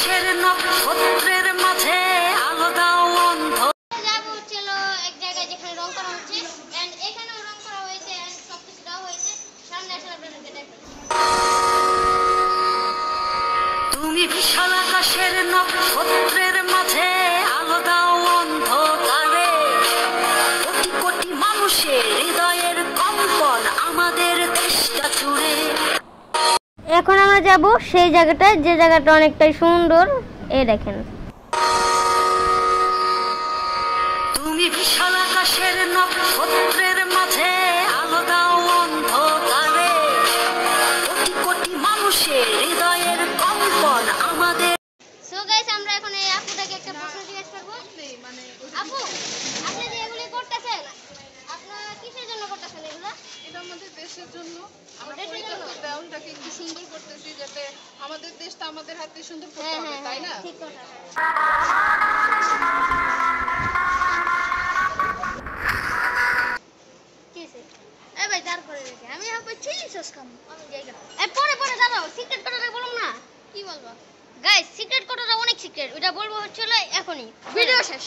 আকাশের নক্ষত্রের মাঝে আলো দাও অন্ধ। যাব হচ্ছিল এক জায়গায় যেখানে রং করা হচ্ছে এন্ড এখানেও রং করা হয়েছে এন্ড সবকিছু দেওয়া হয়েছে। সামনে আসলে আপনাদেরকে দেখাবো। তুমি বিশাল আকাশের নক্ষত্রের মাঝে আলো দাও অন্ধকারে। কোটি কোটি মানুষের হৃদয়ের কম্পন আমাদের দেশটা জুড়ে। এখন আমরা যাব সেই জায়গাটায় যে জায়গাটা অনেকটাই সুন্দর। এই দেখেন, তুমি বিশাল আকাশের নক্ষত্রের মাঝে আলো দাও অন্ধকারে। কোটি কোটি মানুষের হৃদয়ের কম্পন আমাদের। সো গাইস, আমরা এখন এই আপুটাকে একটা প্রশ্ন জিজ্ঞেস করব। আপু, আপনি যে এগুলি করতেছেন, আপনারা কিসের জন্য করতেছেন এগুলো? এটা আমাদের দেশের জন্য। আমরা পরিত্যক্ত দেওয়ালটাকে একটু সুন্দর করতেছি, যাতে আমাদের দেশটা আমাদের হাতে সুন্দর করতে হবে, তাই না? ঠিক কথা। এই ভাই দাঁড় করে রেখে আমি হবে চিলি সস খাবো। আমি জায়গা এই পরে দাঁড়াও, সিক্রেট কথাটা বলুন না। কি বলবো গাইস? সিক্রেট কথাটা অনেক সিক্রেট, ওটা বলবো হচ্ছে এখনই। ভিডিও শেষ।